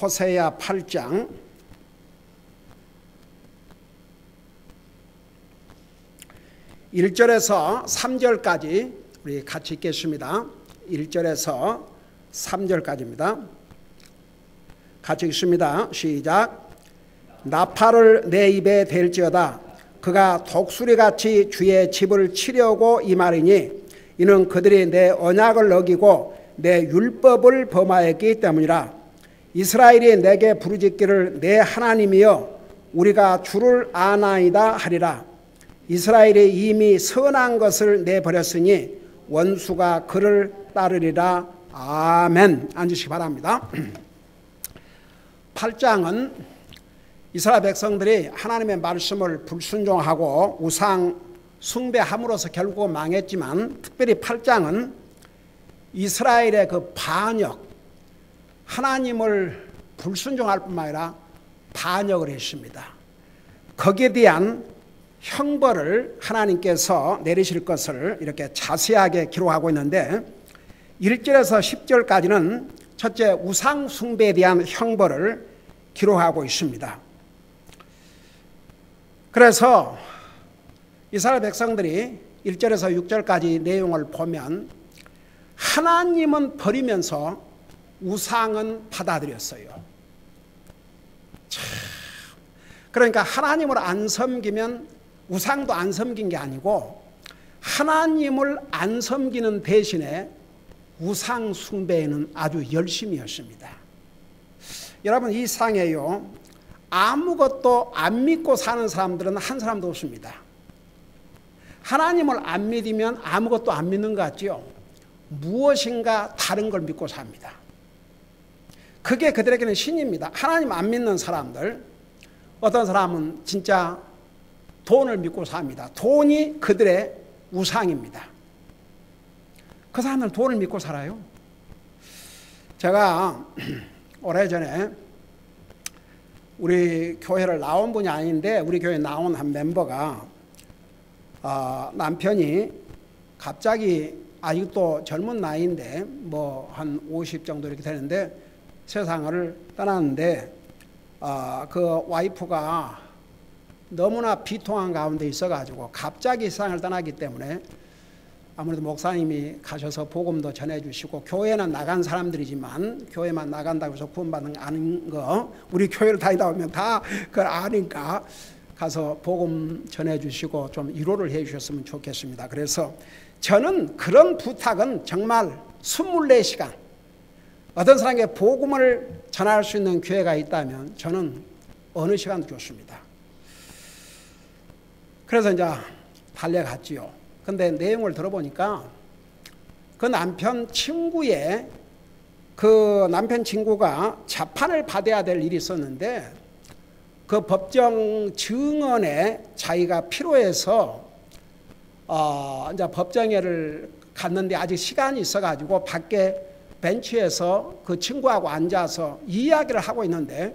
호세아 8장 1절에서 3절까지 우리 같이 읽겠습니다. 1절에서 3절까지입니다. 같이 읽습니다. 시작. 나팔을 내 입에 댈지어다. 그가 독수리같이 주의 집을 치려고 이 말이니 이는 그들이 내 언약을 어기고 내 율법을 범하였기 때문이라. 이스라엘이 내게 부르짖기를 내 하나님이여 우리가 주를 아나이다 하리라. 이스라엘이 이미 선한 것을 내버렸으니 원수가 그를 따르리라. 아멘. 앉으시기 바랍니다. 8장은 이스라엘 백성들이 하나님의 말씀을 불순종하고 우상 숭배함으로써 결국 망했지만, 특별히 8장은 이스라엘의 그 반역, 하나님을 불순종할 뿐만 아니라 반역을 했습니다. 거기에 대한 형벌을 하나님께서 내리실 것을 이렇게 자세하게 기록하고 있는데, 1절에서 10절까지는 첫째 우상 숭배에 대한 형벌을 기록하고 있습니다. 그래서 이스라엘 백성들이 1절에서 6절까지 내용을 보면 하나님은 버리면서 우상은 받아들였어요. 그러니까 하나님을 안 섬기면 우상도 안 섬긴 게 아니고, 하나님을 안 섬기는 대신에 우상 숭배에는 아주 열심이었습니다. 여러분, 이 세상에요, 아무것도 안 믿고 사는 사람들은 한 사람도 없습니다. 하나님을 안 믿으면 아무것도 안 믿는 것 같죠? 무엇인가 다른 걸 믿고 삽니다. 그게 그들에게는 신입니다. 하나님 안 믿는 사람들, 어떤 사람은 진짜 돈을 믿고 삽니다. 돈이 그들의 우상입니다. 그 사람들은 돈을 믿고 살아요. 제가 오래전에 우리 교회를 나온 분이 아닌데, 우리 교회에 나온 한 멤버가 남편이 갑자기 아직도 젊은 나이인데 뭐 한 50 정도 이렇게 되는데 세상을 떠났는데, 그 와이프가 너무나 비통한 가운데 있어가지고 갑자기 세상을 떠나기 때문에, 아무래도 목사님이 가셔서 복음도 전해주시고, 교회는 나간 사람들이지만 교회만 나간다고 해서 구원받는 거 아닌 거 우리 교회를 다니다 보면 다 그걸 아니까 가서 복음 전해주시고 좀 위로를 해주셨으면 좋겠습니다. 그래서 저는 그런 부탁은 정말 24시간 어떤 사람에게 복음을 전할 수 있는 기회가 있다면 저는 어느 시간도 좋습니다. 그래서 이제 달려갔지요. 근데 내용을 들어보니까 그 남편 친구의 그 남편 친구가 재판을 받아야 될 일이 있었는데, 그 법정 증언에 자기가 필요해서 이제 법정회를 갔는데 아직 시간이 있어가지고 밖에 벤치에서 그 친구하고 앉아서 이야기를 하고 있는데,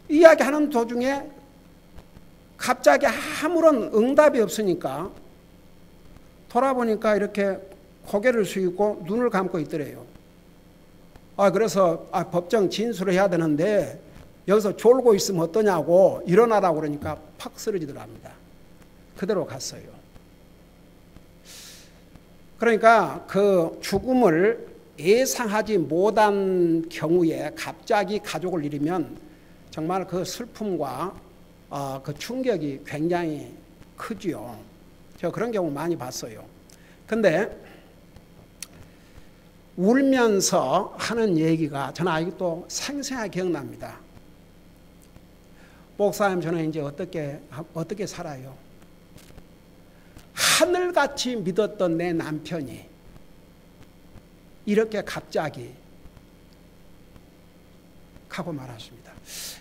이야기하는 도중에 갑자기 아무런 응답이 없으니까 돌아보니까 이렇게 고개를 숙이고 눈을 감고 있더래요. 그래서 법정 진술을 해야 되는데 여기서 졸고 있으면 어떠냐고 일어나라고 그러니까 팍 쓰러지더랍니다. 그대로 갔어요. 그러니까 그 죽음을 예상하지 못한 경우에 갑자기 가족을 잃으면 정말 그 슬픔과 그 충격이 굉장히 크지요. 제가 그런 경우 많이 봤어요. 근데 울면서 하는 얘기가 저는 아직도 생생하게 기억납니다. 목사님, 저는 이제 어떻게 살아요? 하늘같이 믿었던 내 남편이 이렇게 갑자기 가고 말았습니다.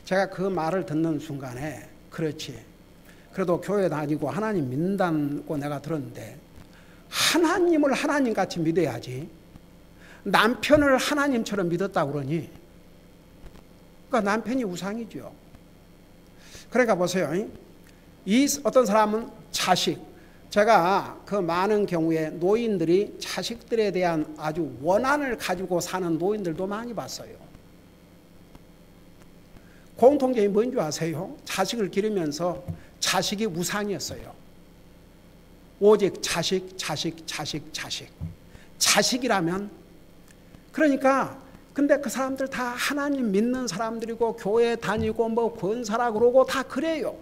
제가 그 말을 듣는 순간에, 그렇지, 그래도 교회 다니고 하나님 믿는다고 내가 들었는데 하나님을 하나님같이 믿어야지 남편을 하나님처럼 믿었다고 그러니, 그러니까 남편이 우상이죠. 그러니까 보세요. 이 어떤 사람은 자식, 제가 그 많은 경우에 노인들이 자식들에 대한 아주 원한을 가지고 사는 노인들도 많이 봤어요. 공통점이 뭔지 아세요? 자식을 기르면서 자식이 우상이었어요. 오직 자식, 자식, 자식, 자식. 자식이라면, 그러니까 근데 그 사람들 다 하나님 믿는 사람들이고 교회 다니고 뭐 권사라 그러고 다 그래요.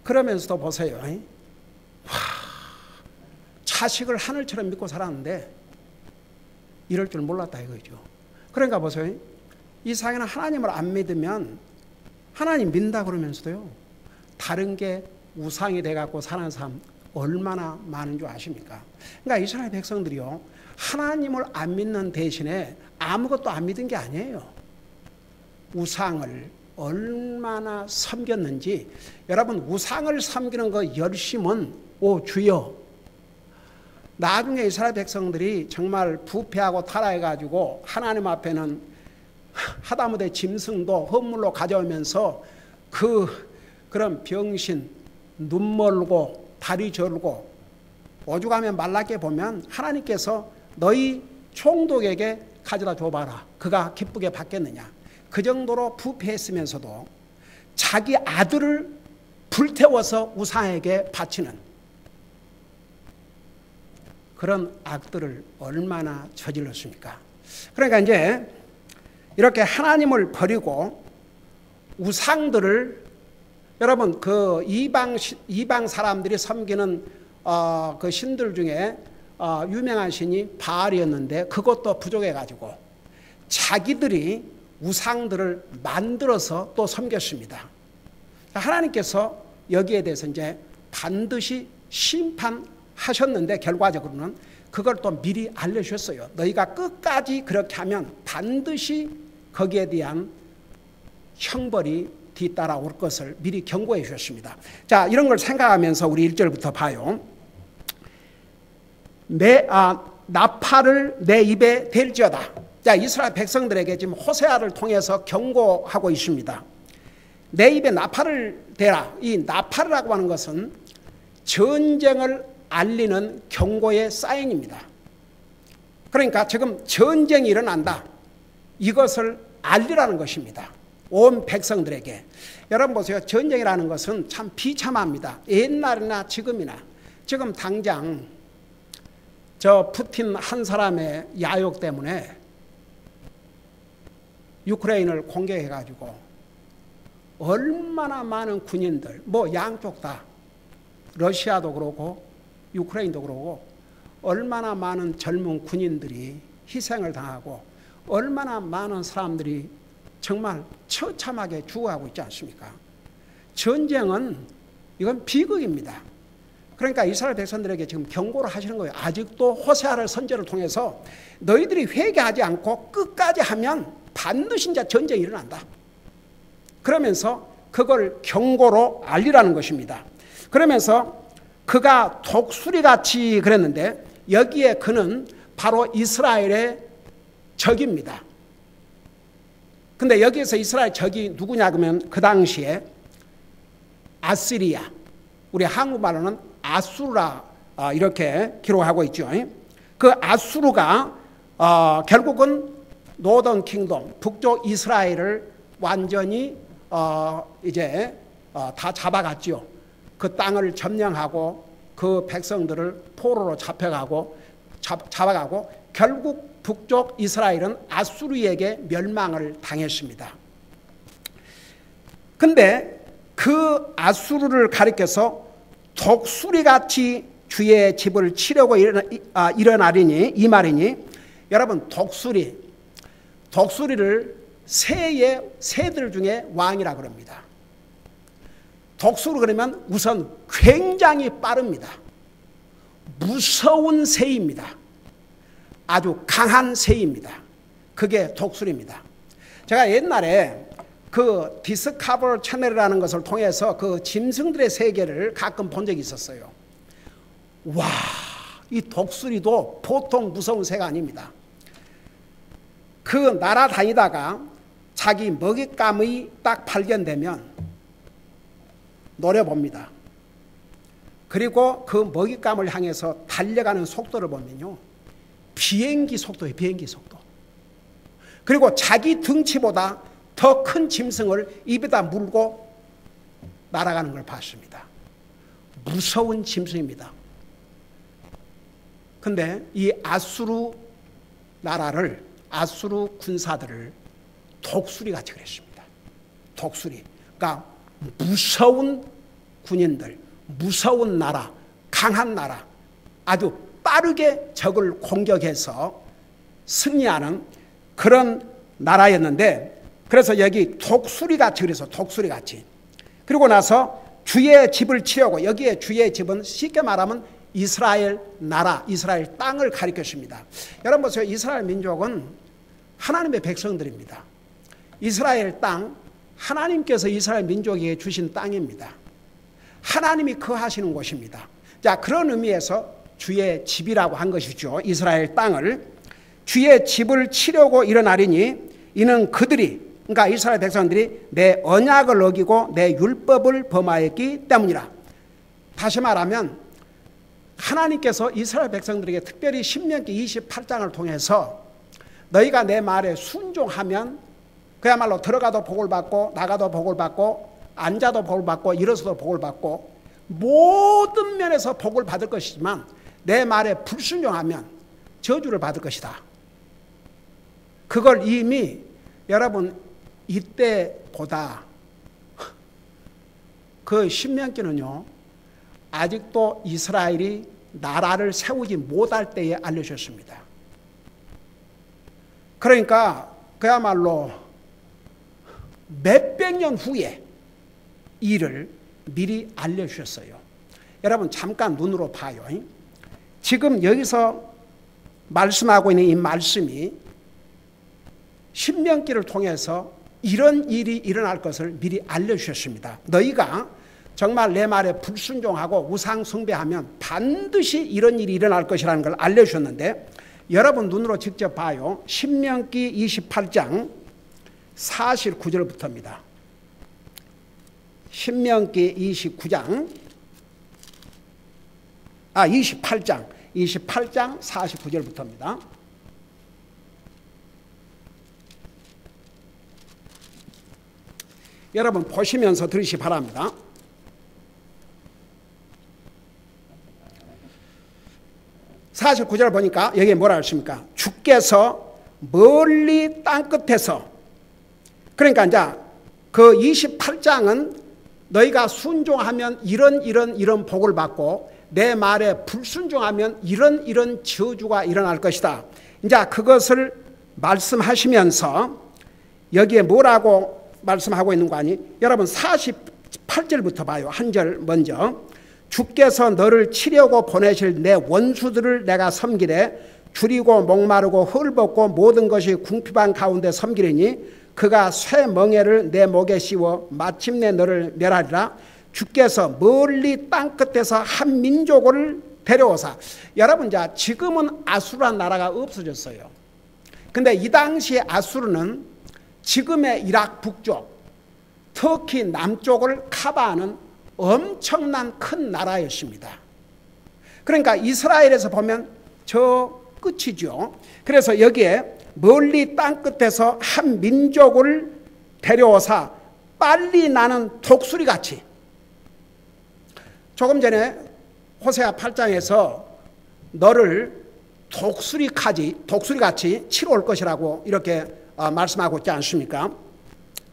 그러면서도 보세요. 와, 자식을 하늘처럼 믿고 살았는데 이럴 줄 몰랐다 이거죠. 그러니까 보세요. 이 세상에는 하나님을 안 믿으면 하나님 믿는다 그러면서도요, 다른 게 우상이 돼갖고 사는 사람 얼마나 많은 줄 아십니까? 그러니까 이스라엘 백성들이요, 하나님을 안 믿는 대신에 아무것도 안 믿은 게 아니에요. 우상을 얼마나 섬겼는지. 여러분, 우상을 섬기는 그 열심은, 오 주여, 나중에 이스라엘 백성들이 정말 부패하고 타락해가지고 하나님 앞에는 하다못해 짐승도 헌물로 가져오면서 그런 병신, 눈 멀고 다리 절고 오죽하면 말랐게 보면 하나님께서 너희 총독에게 가져다 줘봐라, 그가 기쁘게 받겠느냐. 그 정도로 부패했으면서도 자기 아들을 불태워서 우상에게 바치는 그런 악들을 얼마나 저질렀습니까? 그러니까 이제 이렇게 하나님을 버리고 우상들을, 여러분 그 이방 사람들이 섬기는 그 신들 중에 유명한 신이 바알이었는데 그것도 부족해가지고 자기들이 우상들을 만들어서 또 섬겼습니다. 하나님께서 여기에 대해서 이제 반드시 심판하셨는데 결과적으로는 그걸 또 미리 알려주셨어요. 너희가 끝까지 그렇게 하면 반드시 거기에 대한 형벌이 뒤따라올 것을 미리 경고해 주셨습니다. 자, 이런 걸 생각하면서 우리 1절부터 봐요. 나팔을 내 입에 댈지어다. 자, 이스라엘 백성들에게 지금 호세아를 통해서 경고하고 있습니다. 내 입에 나팔을 대라. 이 나팔이라고 하는 것은 전쟁을 알리는 경고의 사인입니다. 그러니까 지금 전쟁이 일어난다, 이것을 알리라는 것입니다. 온 백성들에게. 여러분 보세요. 전쟁이라는 것은 참 비참합니다. 옛날이나 지금이나. 지금 당장 저 푸틴 한 사람의 야욕 때문에 유크레인을 공격해가지고 얼마나 많은 군인들, 뭐 양쪽 다, 러시아도 그러고 유크레인도 그러고 얼마나 많은 젊은 군인들이 희생을 당하고 얼마나 많은 사람들이 정말 처참하게 죽어가고 있지 않습니까? 전쟁은 이건 비극입니다. 그러니까 이스라엘 백성들에게 지금 경고를 하시는 거예요. 아직도 호세아를 선지자를 통해서 너희들이 회개하지 않고 끝까지 하면 반드시 이제 전쟁이 일어난다. 그러면서 그걸 경고로 알리라는 것입니다. 그러면서 그가 독수리같이 그랬는데 여기에 그는 바로 이스라엘의 적입니다. 근데 여기에서 이스라엘 적이 누구냐 그러면 그 당시에 아시리아, 우리 한국말로는 아수르라 이렇게 기록하고 있죠. 그 아수르가 결국은 노던 킹덤, 북쪽 이스라엘을 완전히 이제 다 잡아갔죠. 그 땅을 점령하고 그 백성들을 포로로 잡아가고 결국 북쪽 이스라엘은 아수르에게 멸망을 당했습니다. 근데 그 아수르를 가리켜서 독수리같이 주의 집을 치려고 일어나리니, 이 말이니, 여러분 독수리를 새들 중에 왕이라 그럽니다. 독수리 그러면 우선 굉장히 빠릅니다. 무서운 새입니다. 아주 강한 새입니다. 그게 독수리입니다. 제가 옛날에 그 디스커버 채널이라는 것을 통해서 그 짐승들의 세계를 가끔 본 적이 있었어요. 와, 이 독수리도 보통 무서운 새가 아닙니다. 그 날아다니다가 자기 먹잇감이 딱 발견되면 노려봅니다. 그리고 그 먹잇감을 향해서 달려가는 속도를 보면요, 비행기 속도예요. 비행기 속도. 그리고 자기 등치보다 더 큰 짐승을 입에다 물고 날아가는 걸 봤습니다. 무서운 짐승입니다. 근데 이 아수르 나라를, 아수르 군사들을 독수리 같이 그랬습니다. 독수리. 그러니까 무서운 군인들, 무서운 나라, 강한 나라, 아주 빠르게 적을 공격해서 승리하는 그런 나라였는데, 그래서 여기 독수리 같이 그래서 독수리 같이. 그리고 나서 주의 집을 치려고, 여기에 주의 집은 쉽게 말하면 이스라엘 나라, 이스라엘 땅을 가리켰습니다. 여러분 보세요. 이스라엘 민족은 하나님의 백성들입니다. 이스라엘 땅, 하나님께서 이스라엘 민족에게 주신 땅입니다. 하나님이 거하시는 곳입니다. 자, 그런 의미에서 주의 집이라고 한 것이죠. 이스라엘 땅을. 주의 집을 치려고 일어나리니 이는 그들이, 그러니까 이스라엘 백성들이 내 언약을 어기고 내 율법을 범하였기 때문이라. 다시 말하면 하나님께서 이스라엘 백성들에게 특별히 신명기 28장을 통해서 너희가 내 말에 순종하면 그야말로 들어가도 복을 받고 나가도 복을 받고 앉아도 복을 받고 일어서도 복을 받고 모든 면에서 복을 받을 것이지만 내 말에 불순종하면 저주를 받을 것이다. 그걸 이미 여러분 이때보다 그 신명기는요 아직도 이스라엘이 나라를 세우지 못할 때에 알려주셨습니다. 그러니까 그야말로 몇백 년 후에 일을 미리 알려주셨어요. 여러분 잠깐 눈으로 봐요. 지금 여기서 말씀하고 있는 이 말씀이 신명기를 통해서 이런 일이 일어날 것을 미리 알려주셨습니다. 너희가 정말 내 말에 불순종하고 우상 숭배하면 반드시 이런 일이 일어날 것이라는 걸 알려주셨는데, 여러분 눈으로 직접 봐요. 신명기 28장 49절부터입니다. 신명기 28장 49절부터입니다. 여러분 보시면서 들으시기 바랍니다. 49절 보니까 여기에 뭐라 했습니까? 주께서 멀리 땅끝에서, 그러니까 이제 그 28장은 너희가 순종하면 이런 복을 받고 내 말에 불순종하면 이런 저주가 일어날 것이다. 이제 그것을 말씀하시면서 여기에 뭐라고 말씀하고 있는 거 아니? 여러분 48절부터 봐요. 한 절 먼저. 주께서 너를 치려고 보내실 내 원수들을 내가 섬기되 줄이고 목마르고 헐벗고 모든 것이 궁핍한 가운데 섬기리니 그가 쇠멍에를 내 목에 씌워 마침내 너를 멸하리라. 주께서 멀리 땅끝에서 한 민족을 데려오사. 여러분 지금은 아수르란 나라가 없어졌어요. 근데 이 당시에 아수르는 지금의 이라크 북쪽, 터키 남쪽을 커버하는 엄청난 큰 나라였습니다. 그러니까 이스라엘에서 보면 저 끝이죠. 그래서 여기에 멀리 땅끝에서 한 민족을 데려오사 빨리 나는 독수리같이, 조금 전에 호세아 8장에서 너를 독수리같이 치러 올 것이라고 이렇게 말씀하고 있지 않습니까?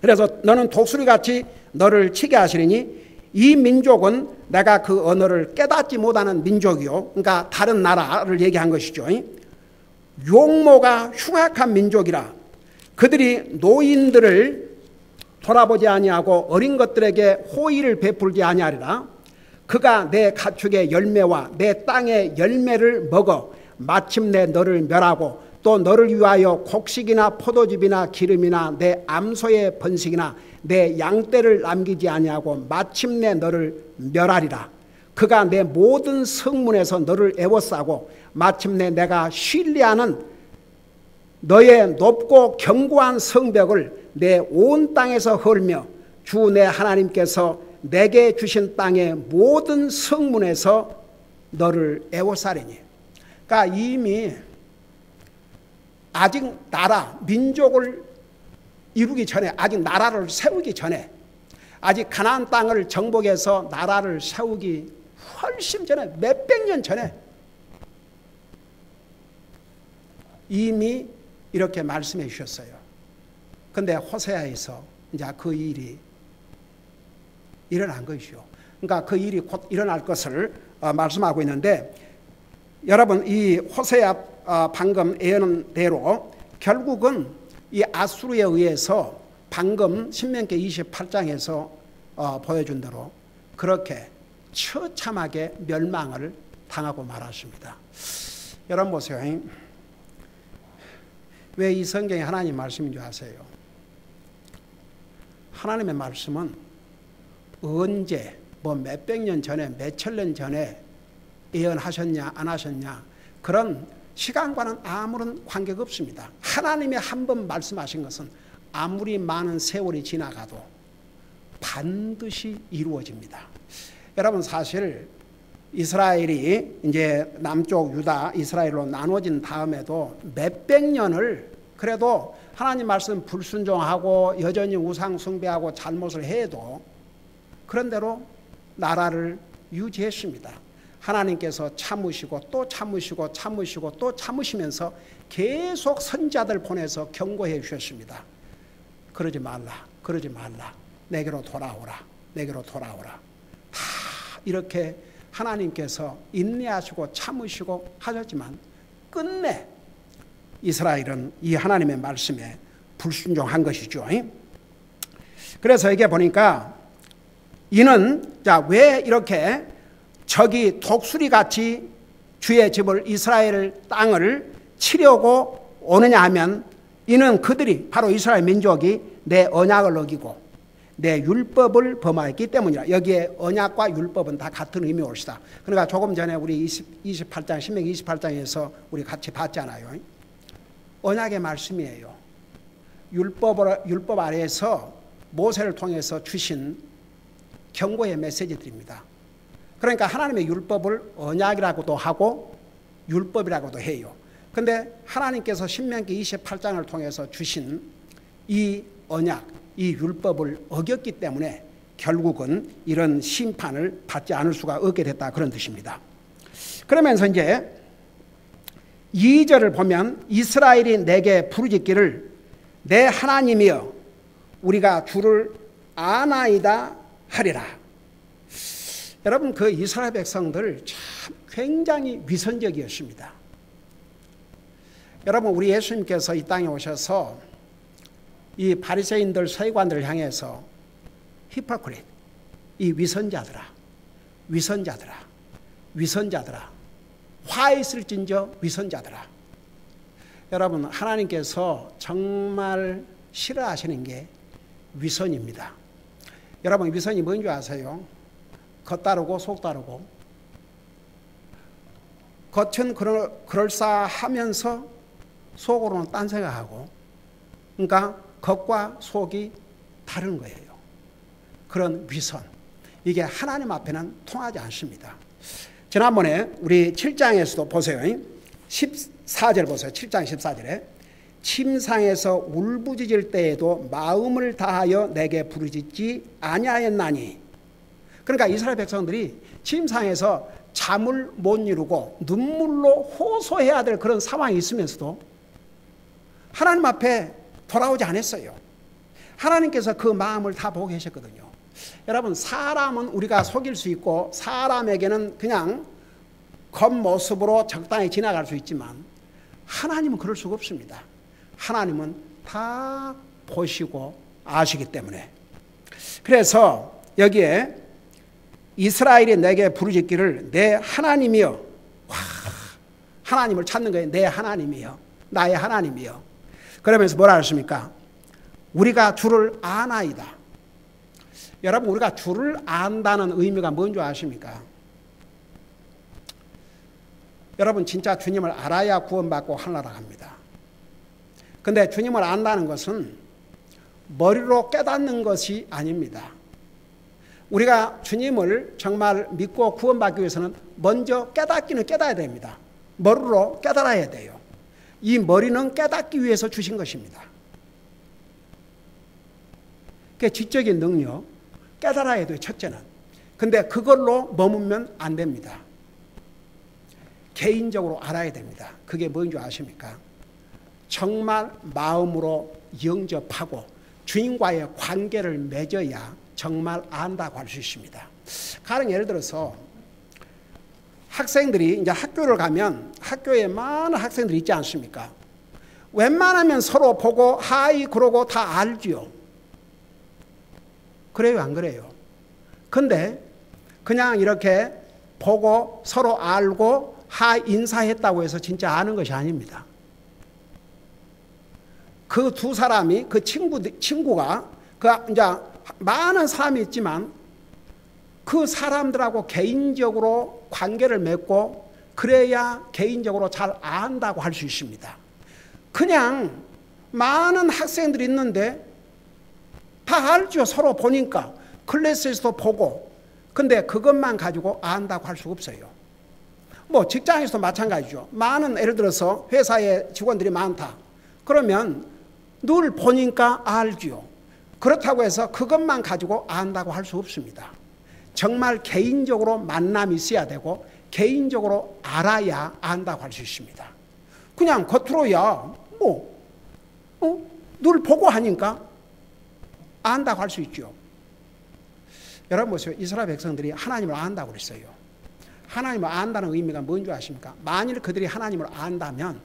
그래서 너는 독수리같이 너를 치게 하시리니 이 민족은 내가 그 언어를 깨닫지 못하는 민족이요, 그러니까 다른 나라를 얘기한 것이죠. 용모가 흉악한 민족이라. 그들이 노인들을 돌아보지 아니하고 어린 것들에게 호의를 베풀지 아니하리라. 그가 내 가축의 열매와 내 땅의 열매를 먹어 마침내 너를 멸하고 또 너를 위하여 곡식이나 포도즙이나 기름이나 내 암소의 번식이나 내 양떼를 남기지 아니하고 마침내 너를 멸하리라. 그가 내 모든 성문에서 너를 애워싸고 마침내 내가 신뢰하는 너의 높고 견고한 성벽을 내 온 땅에서 헐며 주 내 하나님께서 내게 주신 땅의 모든 성문에서 너를 애워싸리니. 그러니까 이미 아직 나라, 민족을 이루기 전에, 아직 나라를 세우기 전에, 아직 가나안 땅을 정복해서 나라를 세우기 훨씬 전에, 몇백 년 전에 이미 이렇게 말씀해 주셨어요. 근데 호세아에서 이제 그 일이 일어난 것이죠. 그러니까 그 일이 곧 일어날 것을 말씀하고 있는데, 여러분 이 호세아 방금 예언한 대로 결국은 이 아수르에 의해서 방금 신명기 28장에서 보여준 대로 그렇게 처참하게 멸망을 당하고 말았습니다. 여러분 보세요. 왜 이 성경이 하나님 말씀인 줄 아세요? 하나님의 말씀은 언제 뭐 몇백 년 전에 몇천 년 전에 예언하셨냐 안 하셨냐 그런 시간과는 아무런 관계가 없습니다. 하나님이 한 번 말씀하신 것은 아무리 많은 세월이 지나가도 반드시 이루어집니다. 여러분 사실 이스라엘이 이제 남쪽 유다 이스라엘로 나눠진 다음에도 몇백 년을 그래도 하나님 말씀 불순종하고 여전히 우상 숭배하고 잘못을 해도 그런 대로 나라를 유지했습니다. 하나님께서 참으시고 또 참으시고 참으시고 또 참으시면서 계속 선지자들 보내서 경고해 주셨습니다. 그러지 말라, 그러지 말라, 내게로 돌아오라, 내게로 돌아오라. 다 이렇게 하나님께서 인내하시고 참으시고 하셨지만 끝내 이스라엘은 이 하나님의 말씀에 불순종한 것이죠. 그래서 이게 보니까 이는 왜 이렇게 적이 독수리같이 주의 집을 이스라엘 땅을 치려고 오느냐 하면 이는 그들이 바로 이스라엘 민족이 내 언약을 어기고 내 율법을 범하였기 때문이라. 여기에 언약과 율법은 다 같은 의미 옳시다. 그러니까 조금 전에 우리 28장 신명기 28장에서 우리 같이 봤잖아요. 언약의 말씀이에요. 율법 아래에서 모세를 통해서 주신 경고의 메시지들입니다. 그러니까 하나님의 율법을 언약이라고도 하고 율법이라고도 해요. 그런데 하나님께서 신명기 28장을 통해서 주신 이 언약, 이 율법을 어겼기 때문에 결국은 이런 심판을 받지 않을 수가 없게 됐다, 그런 뜻입니다. 그러면서 이제 2절을 보면 이스라엘이 내게 부르짖기를 내 하나님이여 우리가 주를 아나이다 하리라. 여러분 그 이스라엘 백성들 참 굉장히 위선적이었습니다. 여러분 우리 예수님께서 이 땅에 오셔서 이 바리새인들 서기관들을 향해서 히포크릿, 이 위선자들아 화 있을진저 위선자들아. 여러분 하나님께서 정말 싫어하시는 게 위선입니다. 여러분 위선이 뭔지 아세요? 겉다르고 속다르고, 겉은 그럴싸하면서 속으로는 딴 생각하고, 그러니까 겉과 속이 다른 거예요. 그런 위선, 이게 하나님 앞에는 통하지 않습니다. 지난번에 우리 7장에서도 보세요. 14절 보세요. 7장 14절에 침상에서 울부짖을 때에도 마음을 다하여 내게 부르짖지 아니하였나니. 그러니까 이스라엘 백성들이 침상에서 잠을 못 이루고 눈물로 호소해야 될 그런 상황이 있으면서도 하나님 앞에 돌아오지 않았어요. 하나님께서 그 마음을 다 보고 계셨거든요. 여러분 사람은 우리가 속일 수 있고 사람에게는 그냥 겉모습으로 적당히 지나갈 수 있지만 하나님은 그럴 수가 없습니다. 하나님은 다 보시고 아시기 때문에. 그래서 여기에 이스라엘이 내게 부르짖기를 내 하나님이여. 하나님을 찾는 거예요. 내 하나님이여, 나의 하나님이여. 그러면서 뭐라 하십니까? 우리가 주를 아나이다. 여러분 우리가 주를 안다는 의미가 뭔지 아십니까? 여러분 진짜 주님을 알아야 구원받고 하늘나라 갑니다. 근데 주님을 안다는 것은 머리로 깨닫는 것이 아닙니다. 우리가 주님을 정말 믿고 구원받기 위해서는 먼저 깨닫기는 깨닫아야 됩니다. 머리로 깨달아야 돼요. 이 머리는 깨닫기 위해서 주신 것입니다. 그게 지적인 능력, 깨달아야 돼요, 첫째는. 근데 그걸로 머물면 안 됩니다. 개인적으로 알아야 됩니다. 그게 뭔 줄 아십니까? 정말 마음으로 영접하고 주인과의 관계를 맺어야 정말 안다고 할 수 있습니다. 가령 예를 들어서 학생들이 이제 학교를 가면 학교에 많은 학생들이 있지 않습니까? 웬만하면 서로 보고 하이 그러고 다 알지요. 그래요, 안 그래요? 근데 그냥 이렇게 보고 서로 알고 하이 인사했다고 해서 진짜 아는 것이 아닙니다. 그 두 사람이 그 친구가 그 이제 많은 사람이 있지만 그 사람들하고 개인적으로 관계를 맺고 그래야 개인적으로 잘 안다고 할 수 있습니다. 그냥 많은 학생들이 있는데 다 알죠. 서로 보니까 클래스에서도 보고. 근데 그것만 가지고 안다고 할 수 없어요. 뭐 직장에서도 마찬가지죠. 많은 예를 들어서 회사에 직원들이 많다. 그러면 늘 보니까 알죠. 그렇다고 해서 그것만 가지고 안다고 할 수 없습니다. 정말 개인적으로 만남이 있어야 되고 개인적으로 알아야 안다고 할 수 있습니다. 그냥 겉으로야 늘 보고 하니까 안다고 할 수 있죠. 여러분 보세요. 이스라엘 백성들이 하나님을 안다고 그랬어요. 하나님을 안다는 의미가 뭔지 아십니까? 만일 그들이 하나님을 안다면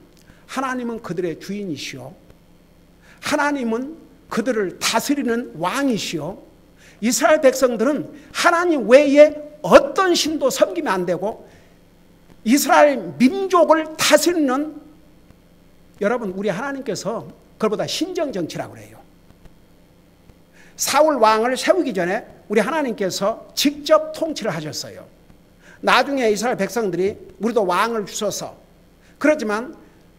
하나님은 그들의 주인이시오. 하나님은 그들을 다스리는 왕이시오. 이스라엘 백성들은 하나님 외에 어떤 신도 섬기면 안 되고 이스라엘 민족을 다스리는, 여러분 우리 하나님께서 그것보다 신정정치라고 그래요. 사울 왕을 세우기 전에 우리 하나님께서 직접 통치를 하셨어요. 나중에 이스라엘 백성들이 우리도 왕을 주셔서, 그렇지만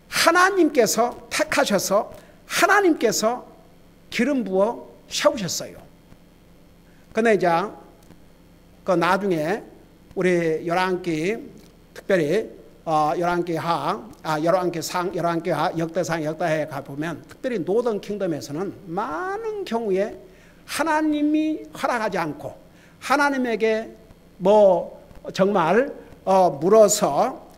하나님께서 택하셔서 하나님께서 기름 부어 세우셨어요. 근데 이제 그 나중에 우리 열왕기, 특별히 열왕기하, 역대상, 역대하에 가보면 특별히 노던 킹덤에서는 많은 경우에 하나님이 허락하지 않고 하나님에게 정말 물어서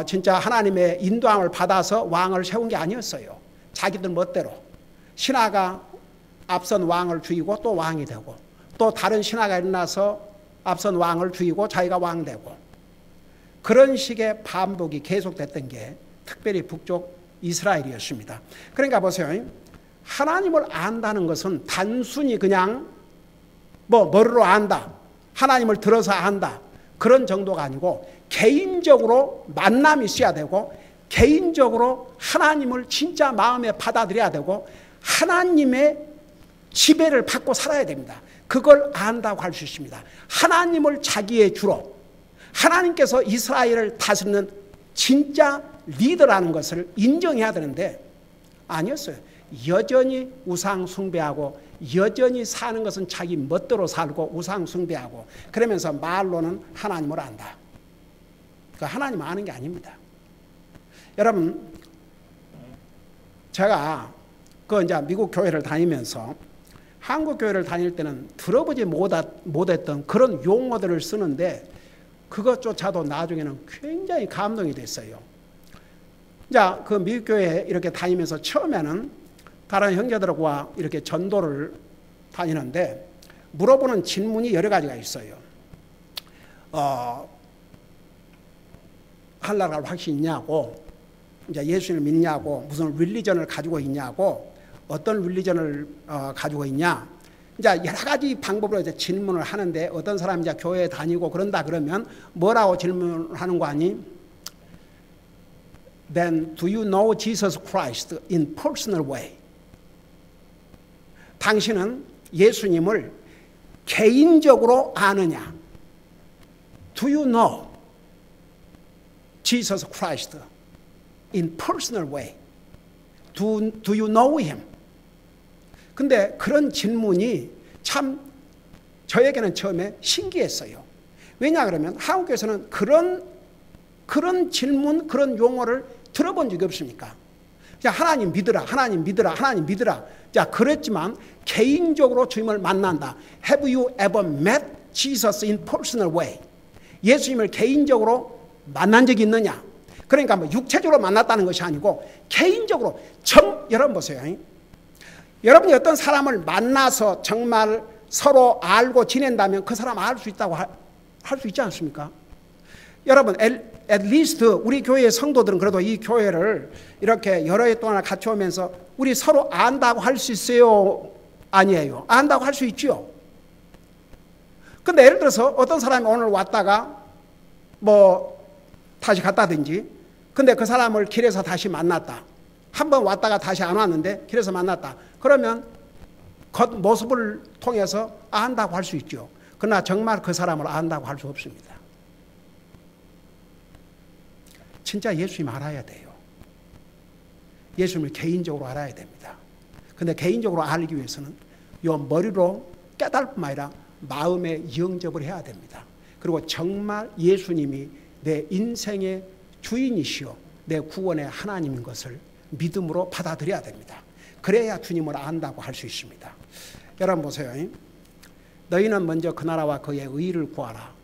진짜 하나님의 인도함을 받아서 왕을 세운 게 아니었어요. 자기들 멋대로 신하가 앞선 왕을 죽이고 또 왕이 되고, 또 다른 신하가 일어나서 앞선 왕을 죽이고 자기가 왕 되고, 그런 식의 반복이 계속됐던 게 특별히 북쪽 이스라엘이었습니다. 그러니까 보세요. 하나님을 안다는 것은 단순히 그냥 머리로 안다, 하나님을 들어서 안다, 그런 정도가 아니고 개인적으로 만남이 있어야 되고 개인적으로 하나님을 진짜 마음에 받아들여야 되고 하나님의 지배를 받고 살아야 됩니다. 그걸 안다고 할 수 있습니다. 하나님을 자기의 주로, 하나님께서 이스라엘을 다스리는 진짜 리더라는 것을 인정해야 되는데 아니었어요. 여전히 우상 숭배하고 여전히 사는 것은 자기 멋대로 살고 우상 숭배하고 그러면서 말로는 하나님을 안다. 그러니까 하나님 아는 게 아닙니다. 여러분, 제가 이제 미국 교회를 다니면서 한국 교회를 다닐 때는 들어보지 못했던 그런 용어들을 쓰는데 그것조차도 나중에는 굉장히 감동이 됐어요. 자, 그 미국 교회에 이렇게 다니면서 처음에는 다른 형제들과 이렇게 전도를 다니는데 물어보는 질문이 여러 가지가 있어요. 할라를 확실히 있냐고, 이제 예수님을 믿냐고, 무슨 릴리전을 가지고 있냐고, 어떤 릴리전을 가지고 있냐. 이제 여러 가지 방법으로 이제 질문을 하는데 어떤 사람이 이제 교회에 다니고 그런다 그러면 뭐라고 질문하는 거 아니? Then do you know Jesus Christ in personal way? 당신은 예수님을 개인적으로 아느냐? Do you know Jesus Christ in personal way? Do you know him? 근데 그런 질문이 참 저에게는 처음에 신기했어요. 왜냐 그러면 한국에서는 그런 질문, 그런 용어를 들어본 적이 없으니까. 자, 하나님 믿으라, 하나님 믿으라, 하나님 믿으라. 자, 그랬지만 개인적으로 주님을 만난다. Have you ever met Jesus in personal way? 예수님을 개인적으로 만난 적이 있느냐? 그러니까 뭐 육체적으로 만났다는 것이 아니고 개인적으로 여러분 보세요. 여러분이 어떤 사람을 만나서 정말 서로 알고 지낸다면 그 사람 알 수 있다고 할 수 있지 않습니까? 여러분, at least 우리 교회의 성도들은 그래도 이 교회를 이렇게 여러 해 동안 같이 오면서 우리 서로 안다고 할 수 있어요? 아니에요. 안다고 할 수 있죠. 근데 예를 들어서 어떤 사람이 오늘 왔다가 뭐 다시 갔다든지, 근데 그 사람을 길에서 다시 만났다. 한 번 왔다가 다시 안 왔는데 길에서 만났다. 그러면 겉모습을 통해서 안다고 할 수 있죠. 그러나 정말 그 사람을 안다고 할 수 없습니다. 진짜 예수님 알아야 돼요. 예수님을 개인적으로 알아야 됩니다. 근데 개인적으로 알기 위해서는 요 머리로 깨달을 뿐만 아니라 마음에 영접을 해야 됩니다. 그리고 정말 예수님이 내 인생의 주인이시오, 내 구원의 하나님인 것을 믿음으로 받아들여야 됩니다. 그래야 주님을 안다고 할 수 있습니다. 여러분 보세요. 너희는 먼저 그 나라와 그의 의를 구하라.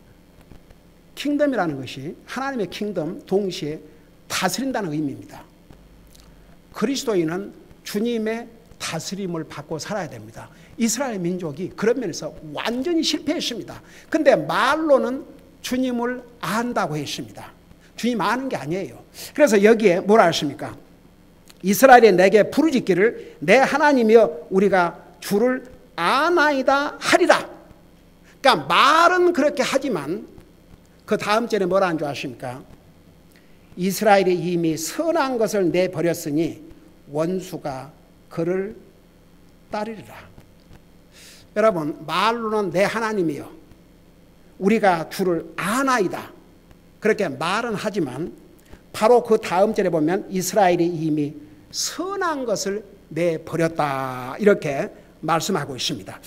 킹덤이라는 것이 하나님의 킹덤 동시에 다스린다는 의미입니다. 그리스도인은 주님의 다스림을 받고 살아야 됩니다. 이스라엘 민족이 그런 면에서 완전히 실패했습니다. 근데 말로는 주님을 안다고 했습니다. 주님 아는 게 아니에요. 그래서 여기에 뭐라 하십니까? 이스라엘이 내게 부르짖기를 내 하나님이여 우리가 주를 아나이다 하리라. 그러니까 말은 그렇게 하지만 그 다음 절에 뭐라 한 줄 아십니까? 이스라엘이 이미 선한 것을 내버렸으니 원수가 그를 따르리라. 여러분, 말로는 내 하나님이여 우리가 주를 아나이다 그렇게 말은 하지만 바로 그 다음 절에 보면 이스라엘이 이미 선한 것을 내버렸다 이렇게 말씀하고 있습니다.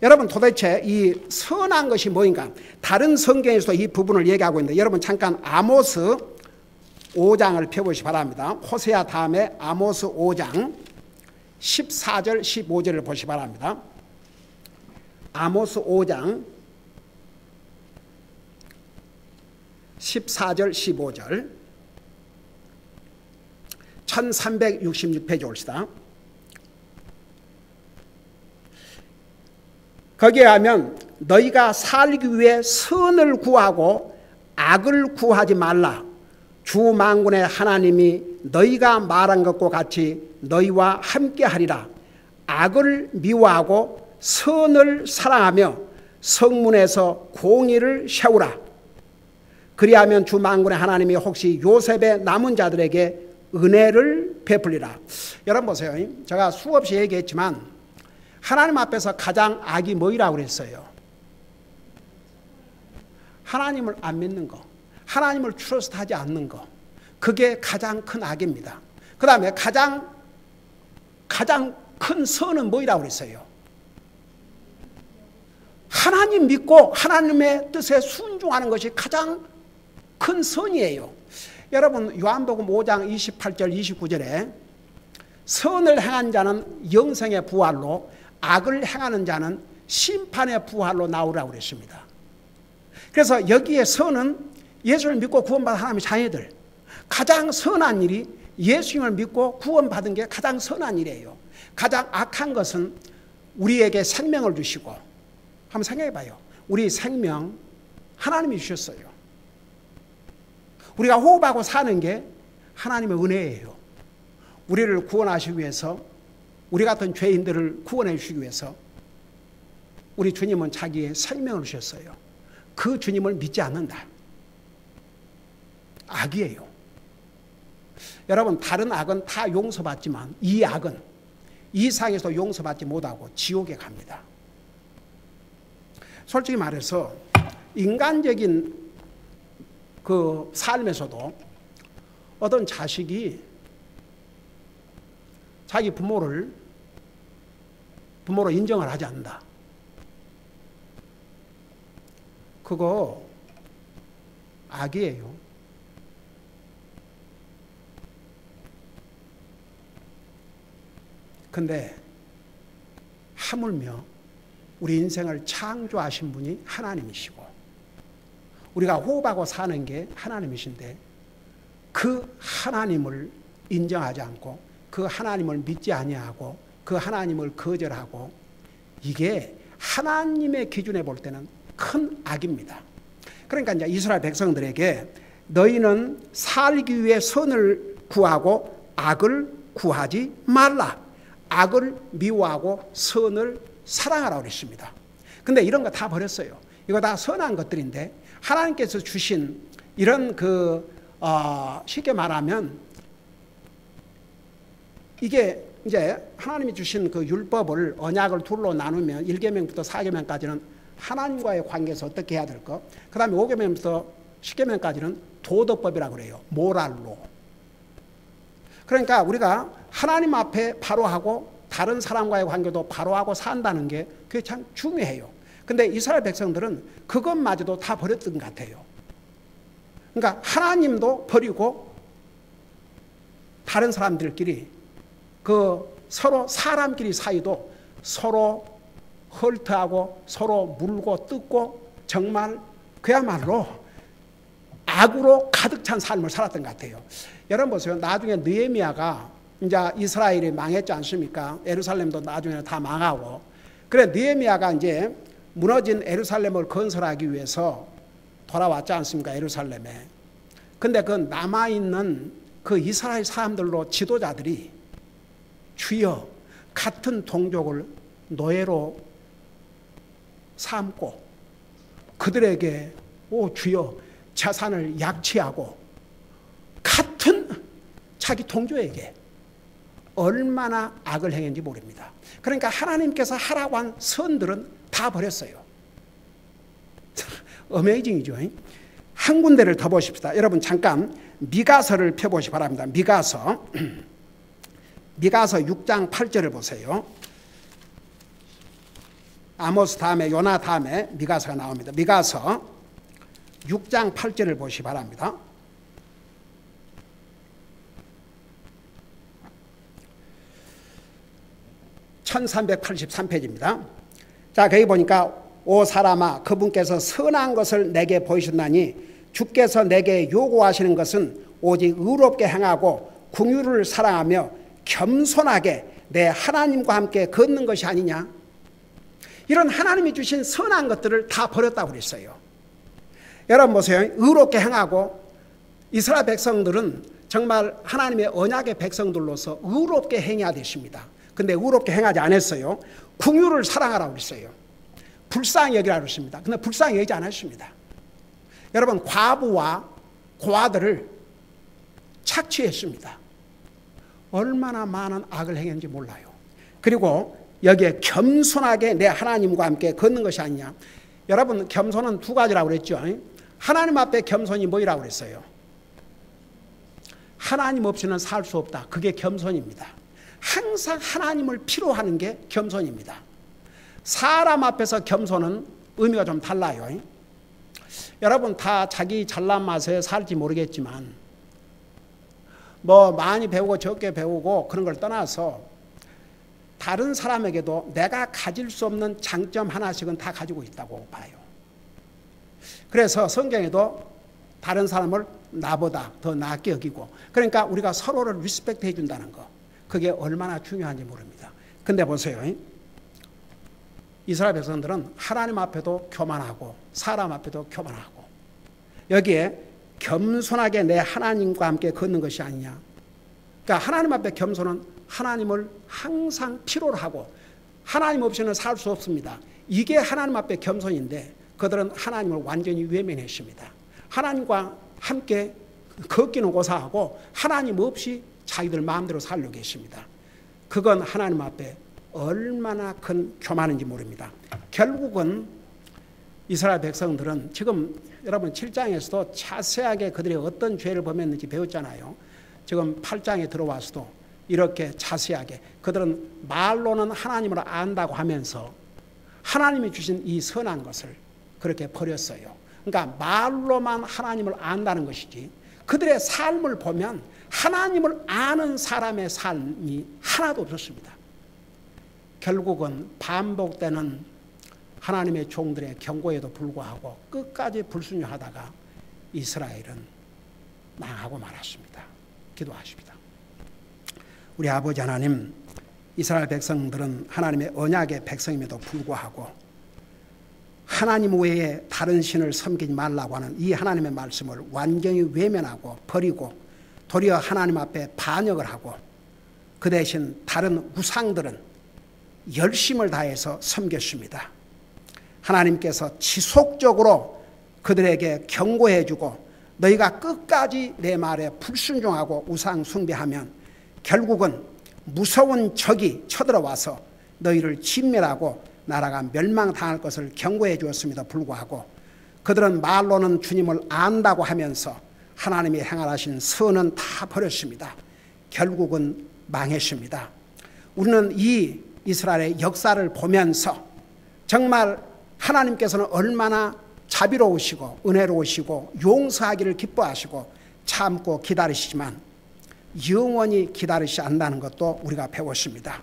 여러분, 도대체 이 선한 것이 뭐인가? 다른 성경에서도 이 부분을 얘기하고 있는데 여러분 잠깐 아모스 5장을 펴보시기 바랍니다. 호세아 다음에 아모스 5장 14절 15절을 보시기 바랍니다. 아모스 5장 14절 15절 1366페이지 옵시다. 거기에 하면 너희가 살기 위해 선을 구하고 악을 구하지 말라. 주 만군의 하나님이 너희가 말한 것과 같이 너희와 함께 하리라. 악을 미워하고 선을 사랑하며 성문에서 공의를 세우라. 그리하면 주 만군의 하나님이 혹시 요셉의 남은 자들에게 은혜를 베풀리라. 여러분 보세요. 제가 수없이 얘기했지만 하나님 앞에서 가장 악이 뭐이라고 그랬어요? 하나님을 안 믿는 거, 하나님을 트러스트하지 않는 거, 그게 가장 큰 악입니다. 그 다음에 가장 큰 선은 뭐이라고 그랬어요? 하나님 믿고 하나님의 뜻에 순종하는 것이 가장 큰 선이에요. 여러분 요한복음 5장 28절 29절에 선을 행한 자는 영생의 부활로 악을 행하는 자는 심판의 부활로 나오라고 그랬습니다. 그래서 여기에 선은 예수를 믿고 구원받은 하나님의 자녀들, 가장 선한 일이 예수님을 믿고 구원받은 게 가장 선한 일이에요. 가장 악한 것은 우리에게 생명을 주시고, 한번 생각해 봐요. 우리 생명 하나님이 주셨어요. 우리가 호흡하고 사는 게 하나님의 은혜예요. 우리를 구원하시기 위해서, 우리 같은 죄인들을 구원해 주시기 위해서 우리 주님은 자기의 생명을 주셨어요. 그 주님을 믿지 않는다, 악이에요. 여러분, 다른 악은 다 용서받지만 이 악은 이 세상에서 용서받지 못하고 지옥에 갑니다. 솔직히 말해서 인간적인 그 삶에서도 어떤 자식이 자기 부모로 인정을 하지 않는다. 그거 악이에요. 근데 하물며 우리 인생을 창조하신 분이 하나님이시고 우리가 호흡하고 사는 게 하나님이신데 그 하나님을 인정하지 않고 그 하나님을 믿지 아니하고 그 하나님을 거절하고 이게 하나님의 기준에 볼 때는 큰 악입니다. 그러니까 이제 이스라엘 백성들에게 너희는 살기 위해 선을 구하고 악을 구하지 말라. 악을 미워하고 선을 사랑하라고 그랬습니다. 근데 이런 거 다 버렸어요. 이거 다 선한 것들인데 하나님께서 주신 이런 쉽게 말하면 이게 이제 하나님이 주신 그 율법을 언약을 둘로 나누면 1계명부터 4계명까지는 하나님과의 관계에서 어떻게 해야 될 것, 그 다음에 5계명부터 10계명까지는 도덕법이라고 그래요. 모랄로. 그러니까 우리가 하나님 앞에 바로 하고 다른 사람과의 관계도 바로 하고 산다는 게 그게 참 중요해요. 근데 이스라엘 백성들은 그것마저도 다 버렸던 것 같아요. 그러니까 하나님도 버리고 다른 사람들끼리 서로 사람끼리 사이도 서로 헐트하고 서로 물고 뜯고 정말 그야말로 악으로 가득 찬 삶을 살았던 것 같아요. 여러분 보세요. 나중에 느헤미야가 이제 이스라엘이 망했지 않습니까? 예루살렘도 나중에 다 망하고. 그래 느헤미야가 이제 무너진 예루살렘을 건설하기 위해서 돌아왔지 않습니까? 예루살렘에. 근데 그 남아있는 그 이스라엘 사람들로 지도자들이 주여 같은 동족을 노예로 삼고 그들에게 주여 재산을 약취하고 같은 자기 동족에게 얼마나 악을 행했는지 모릅니다. 그러니까 하나님께서 하라고 한 선들은 다 버렸어요. 어메이징이죠. 한 군데를 더 보십시다. 여러분 잠깐 미가서를 펴보시기 바랍니다. 미가서 6장 8절을 보세요. 아모스 다음에 요나 다음에 미가서가 나옵니다. 미가서 6장 8절을 보시기 바랍니다. (1383페이지입니다) 자, 거기 보니까 오 사람아 그분께서 선한 것을 내게 보이셨나니 주께서 내게 요구하시는 것은 오직 의롭게 행하고 긍휼을 사랑하며 겸손하게 내 하나님과 함께 걷는 것이 아니냐. 이런 하나님이 주신 선한 것들을 다 버렸다고 그랬어요. 여러분 보세요. 의롭게 행하고 이스라엘 백성들은 정말 하나님의 언약의 백성들로서 의롭게 행해야 되십니다. 근데 의롭게 행하지 않았어요. 긍휼을 사랑하라고 그랬어요. 불쌍히 여기라고 했습니다. 근데 불쌍히 여기지 않았습니다. 여러분 과부와 고아들을 착취했습니다. 얼마나 많은 악을 행했는지 몰라요. 그리고 여기에 겸손하게 내 하나님과 함께 걷는 것이 아니냐. 여러분 겸손은 두 가지라고 그랬죠. 하나님 앞에 겸손이 뭐라고 그랬어요? 하나님 없이는 살 수 없다. 그게 겸손입니다. 항상 하나님을 필요하는 게 겸손입니다. 사람 앞에서 겸손은 의미가 좀 달라요. 여러분 다 자기 잘난 맛에 살지 모르겠지만 뭐 많이 배우고 적게 배우고 그런 걸 떠나서 다른 사람에게도 내가 가질 수 없는 장점 하나씩은 다 가지고 있다고 봐요. 그래서 성경에도 다른 사람을 나보다 더 낫게 여기고 그러니까 우리가 서로를 리스펙트 해준다는 거 그게 얼마나 중요한지 모릅니다. 근데 보세요. 이스라엘 백성들은 하나님 앞에도 교만하고 사람 앞에도 교만하고 여기에 겸손하게 내 하나님과 함께 걷는 것이 아니냐. 그러니까 하나님 앞에 겸손은 하나님을 항상 필요로 하고 하나님 없이는 살 수 없습니다. 이게 하나님 앞에 겸손인데 그들은 하나님을 완전히 외면했습니다. 하나님과 함께 걷기는 고사하고 하나님 없이 자기들 마음대로 살려고 했습니다. 그건 하나님 앞에 얼마나 큰 교만인지 모릅니다. 결국은 이스라엘 백성들은 지금 여러분 7장에서도 자세하게 그들이 어떤 죄를 범했는지 배웠잖아요. 지금 8장에 들어와서도 이렇게 자세하게 그들은 말로는 하나님을 안다고 하면서 하나님이 주신 이 선한 것을 그렇게 버렸어요. 그러니까 말로만 하나님을 안다는 것이지 그들의 삶을 보면 하나님을 아는 사람의 삶이 하나도 없었습니다. 결국은 반복되는 하나님의 종들의 경고에도 불구하고 끝까지 불순종하다가 이스라엘은 망하고 말았습니다. 기도하십니다. 우리 아버지 하나님, 이스라엘 백성들은 하나님의 언약의 백성임에도 불구하고 하나님 외에 다른 신을 섬기지 말라고 하는 이 하나님의 말씀을 완전히 외면하고 버리고 도리어 하나님 앞에 반역을 하고 그 대신 다른 우상들은 열심을 다해서 섬겼습니다. 하나님께서 지속적으로 그들에게 경고해 주고 너희가 끝까지 내 말에 불순종하고 우상 숭배하면 결국은 무서운 적이 쳐들어와서 너희를 진멸하고 나라가 멸망당할 것을 경고해 주었음에도 불구하고 그들은 말로는 주님을 안다고 하면서 하나님이 행하신 선은 다 버렸습니다. 결국은 망했습니다. 우리는 이 이스라엘의 역사를 보면서 정말 하나님께서는 얼마나 자비로우시고 은혜로우시고 용서하기를 기뻐하시고 참고 기다리시지만 영원히 기다리시지 않는다는 것도 우리가 배웠습니다.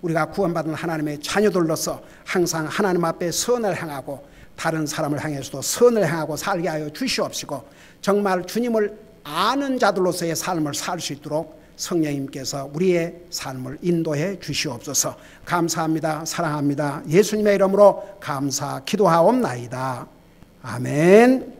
우리가 구원받은 하나님의 자녀들로서 항상 하나님 앞에 선을 행하고 다른 사람을 향해서도 선을 행하고 살게 하여 주시옵시고 정말 주님을 아는 자들로서의 삶을 살 수 있도록 성령님께서 우리의 삶을 인도해 주시옵소서. 감사합니다. 사랑합니다. 예수님의 이름으로 감사 기도하옵나이다. 아멘.